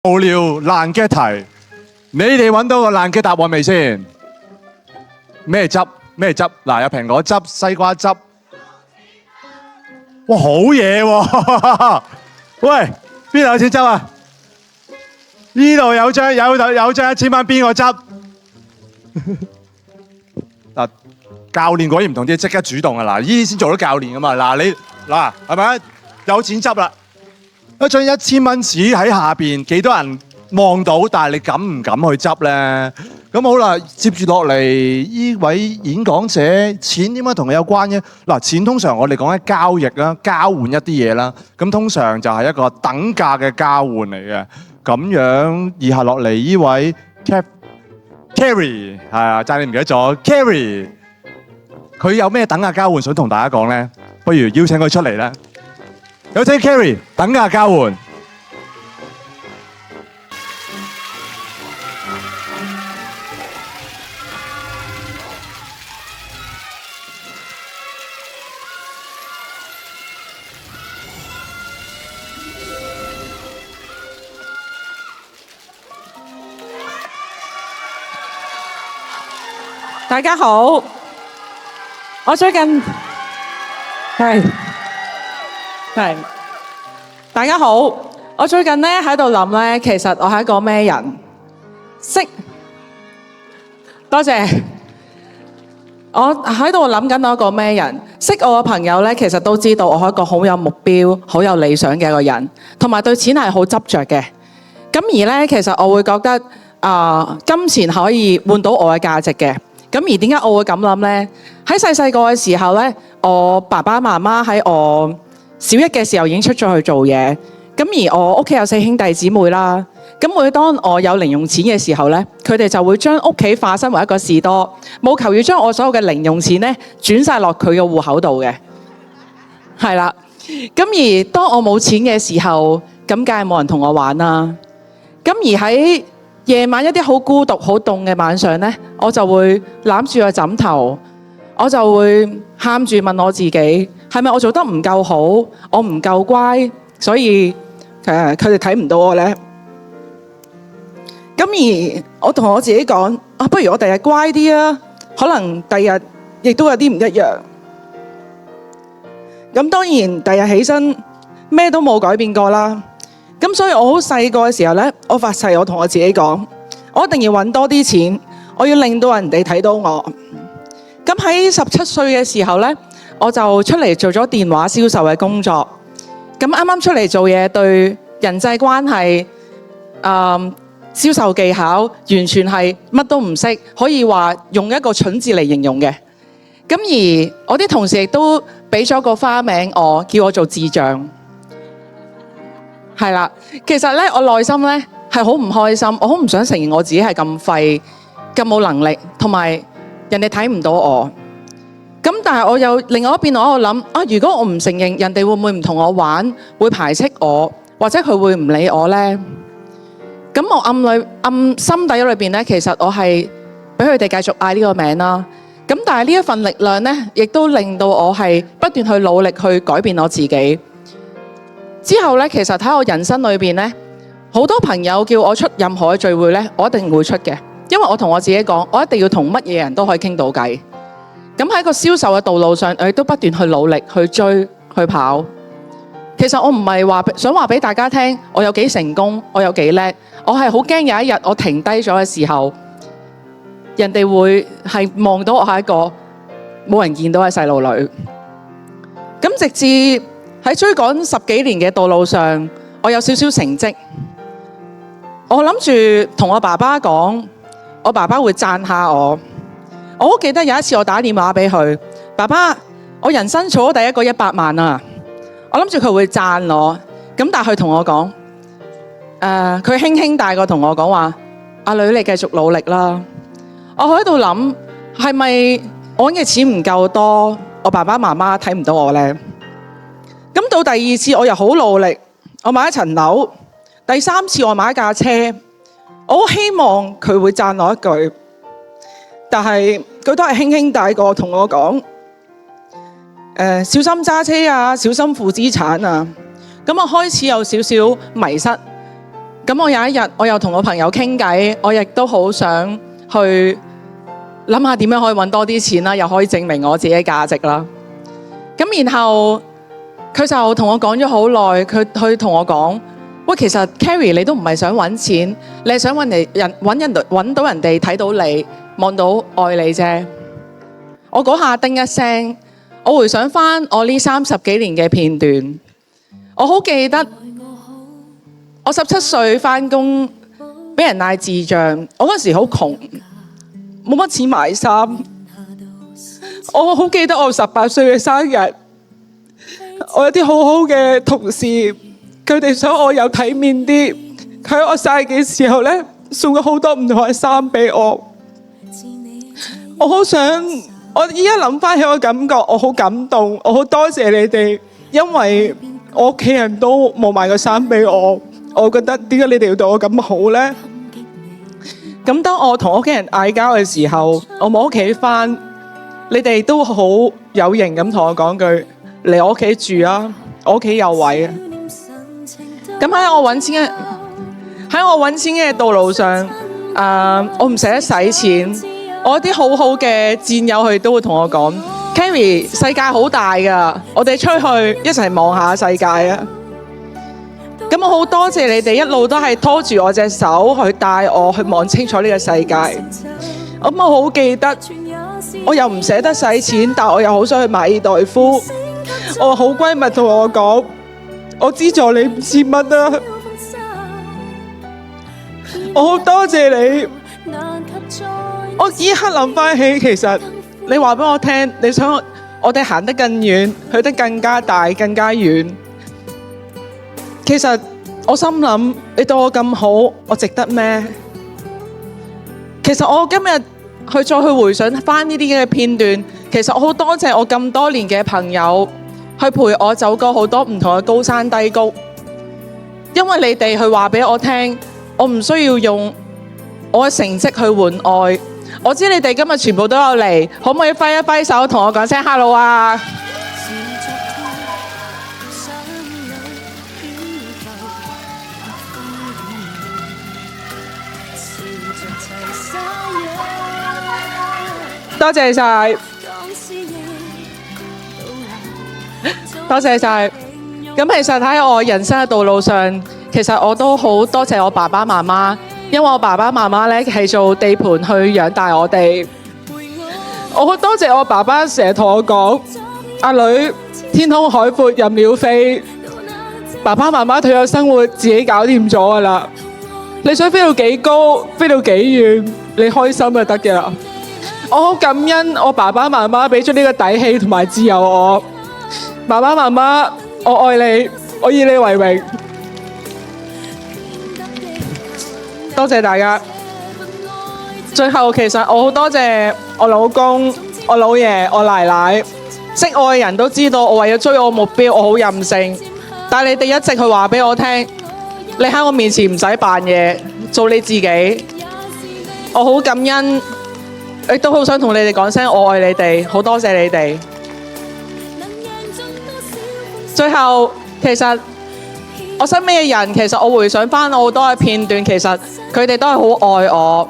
無聊爛嘅題，你哋揾到個爛嘅答案未先？咩汁？咩汁？嗱，有蘋果汁、西瓜汁。哇，好嘢喎！喂，邊度有錢汁啊？呢度有張1000蚊，邊個執？嗱，教練果然唔同啲，即刻主動啊！嗱，呢啲先做到教練噶嘛。嗱，你嗱係咪有錢執啦？一張1000蚊紙喺下邊，幾多人望到？但係你敢唔敢去執咧？咁好啦，接住落嚟呢位演講者，錢點解同佢有關嘅？嗱，錢通常我哋講緊交易啦，交換一啲嘢啦。咁通常就係一個等價嘅交換嚟嘅。咁樣以下落嚟呢位 Carrie 係啊，爭你唔記得咗 Carrie， 佢有咩等價交換想同大家講咧？不如邀請佢出嚟啦。有請 Carrie 等價交換。大家好，我最近係大家好，我最近咧喺度諗咧，其實我係一個咩人？多謝。我喺度諗緊我一個咩人？識我嘅朋友咧，其實都知道我係一個好有目標、好有理想嘅一個人，同埋對錢係好執着嘅。咁而咧，其實我會覺得金錢可以換到我嘅價值嘅。咁而點解我會咁諗呢？喺細個嘅時候呢，我爸爸媽媽喺我小一嘅時候已經出咗去做嘢。咁而我屋企有4兄弟姊妹啦。咁每當我有零用錢嘅時候呢，佢哋就會將屋企化身為一個士多，務求要將我所有嘅零用錢呢轉晒落佢嘅戶口度嘅。係啦。咁而當我冇錢嘅時候，咁梗係冇人同我玩啦。咁而喺夜晚一啲好孤獨、好凍嘅晚上呢，我就會攬住個枕頭，我就會喊住問我自己，係咪我做得唔夠好，我唔夠乖，所以佢哋睇唔到我呢？咁而我同我自己講，不如我第日乖啲啊，可能第日亦都有啲唔一樣。咁當然第日起身咩都冇改變過啦。咁所以我好細個嘅時候呢，我發誓我同我自己講，我一定要揾多啲錢，我要令到人哋睇到我。咁喺17歲嘅時候呢，我就出嚟做咗電話銷售嘅工作。咁啱啱出嚟做嘢，對人際關係、銷售技巧完全係乜都唔識，可以話用一個蠢字嚟形容嘅。咁而我啲同事亦都俾咗個花名我，叫我做智障。係啦，其實咧，我內心咧係好唔開心，我好唔想承認我自己係咁廢、咁冇能力，同埋人哋睇唔到我。咁但係我有另外一邊，我喺度諗如果我唔承認，人哋會唔會唔同我玩，會排斥我，或者佢會唔理我呢？咁我暗心底裏邊咧，其實我係俾佢哋繼續嗌呢個名啦。咁但係呢一份力量咧，亦都令到我係不斷去努力去改變我自己。之後咧，其實喺我人生裏邊咧，好多朋友叫我出任何嘅聚會咧，我一定會出嘅，因為我同我自己講，我一定要同乜嘢人都可以傾到偈。咁喺個銷售嘅道路上，我亦都不斷去努力去追去跑。其實我唔係想話俾大家聽，我有幾成功，我有幾叻，我係好驚有一日我停低咗嘅時候，人哋會係望到我係一個冇人見到嘅細路女。咁直至喺追趕10幾年嘅道路上，我有少少成績。我諗住同我爸爸講，我爸爸會讚下我。我好記得有一次我打電話俾佢，爸爸，我人生儲咗第一個100萬啊！我諗住佢會讚我，咁但係佢同我講，佢輕輕帶過同我講話，阿女你繼續努力啦。我喺度諗，係咪我揾嘅錢唔夠多，我爸爸媽媽睇唔到我呢？咁到第二次我又好努力，我買一層樓，第3次我買一架車，我好希望佢會讚我一句，但係佢都係輕輕帶過同我講，小心揸車啊，小心負資產啊。咁我開始有少少迷失，咁我有一日我又同我朋友傾偈，我亦都好想去諗下點樣可以揾多啲錢啦，又可以證明我自己嘅價值啦。咁然後佢就同我講咗好耐，佢同我講：喂，其實 Carrie 你都唔係想揾錢，你係想揾到人哋睇到你，望到愛你啫。我嗰下叮一聲，我回想翻我呢30幾年嘅片段，我好記得我17歲翻工俾人嗌智障，我嗰時好窮，冇乜錢買衫。我好記得我18歲嘅生日，我有啲好好嘅同事，佢哋想我有體面啲，佢喺我生日嘅時候呢，送咗好多唔同嘅衫俾我。我好想，我依家諗翻起我感覺，我好感動，我好多謝你哋，因為我屋企人都冇買過衫俾我。我覺得點解你哋要對我咁好呢？咁當我同屋企人嗌交嘅時候，我冇屋企翻，你哋都好有型咁同我講句嚟我屋企住啊，我屋企有位啊。咁喺我揾錢嘅道路上，我唔捨得使錢。我啲好好嘅戰友佢都會同我講 ，Carrie 世界好大噶，我哋出去一齊望下世界啊！咁我好多謝你哋一路都係拖住我隻手去帶我去望清楚呢個世界。咁我好記得，我又唔捨得使錢，但我又好想去馬爾代夫。我好閨蜜同我講，我資助你5000蚊啊！我好多謝你。我依刻諗翻起，其實你話俾我聽，你想我哋行得更遠，去得更加大、更加遠。其實我心諗，你對我咁好，我值得咩？其實我今日再去回想翻呢啲嘅片段，其實我好多謝我咁多年嘅朋友，去陪我走過好多唔同嘅高山低谷。因為你哋去話俾我聽，我唔需要用我嘅成績去換愛。我知你哋今日全部都有嚟，可唔可以揮一揮手同我講聲 hello 啊？多謝晒，多謝晒。咁其實喺我人生嘅道路上，其實我都好多謝我爸爸媽媽。因為我爸爸媽媽咧係做地盤去養大我哋，我好多謝我爸爸成日同我講：阿女，天空海闊任鳥飛，爸爸媽媽退休生活自己搞掂咗㗎啦。你想飛到幾高，飛到幾遠，你開心就得嘅啦。我好感恩我爸爸媽媽俾咗呢個底氣同埋自由我。爸爸媽媽，我愛你，我以你為榮。多謝大家。最後其實我好多謝我老公、我老爺、我奶奶，識我嘅人都知道我為咗追我目標，我好任性。但係你哋一直去話俾我聽，你喺我面前唔使扮嘢，做你自己。我好感恩，亦都好想同你哋講聲我愛你哋，好多謝你哋。最後其實我身邊嘅人，其實我回想翻我好多嘅片段，其實佢哋都係好愛我，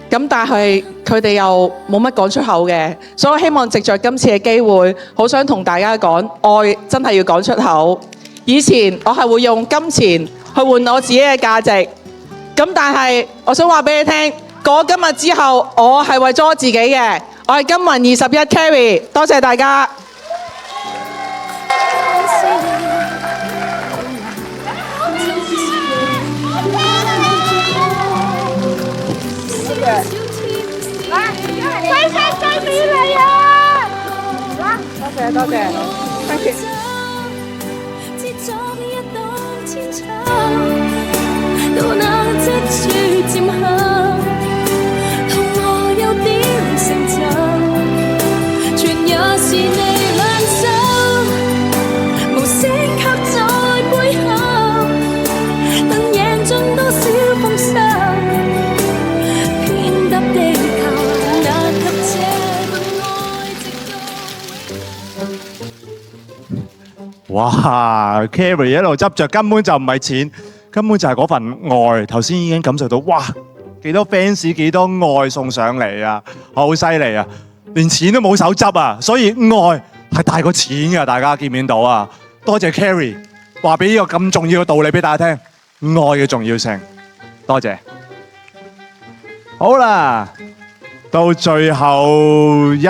咁但係佢哋又冇乜講出口嘅，所以我希望藉着今次嘅機會，好想同大家講，愛真係要講出口。以前我係會用金錢去換我自己嘅價值，咁但係我想話俾你聽，過今日之後，我係為咗我自己嘅，我係金雲21 Carrie，多謝大家。多謝，thank you。哇 ，Carrie 一路執着根本就唔係錢，根本就係嗰份愛。頭先已經感受到，哇！幾多 fans 幾多愛送上嚟啊，好犀利啊！連錢都冇手執啊，所以愛係大過錢㗎，大家見唔見到啊？多謝 Carrie 話俾呢個咁重要嘅道理俾大家聽，愛嘅重要性。多謝。好啦，到最後一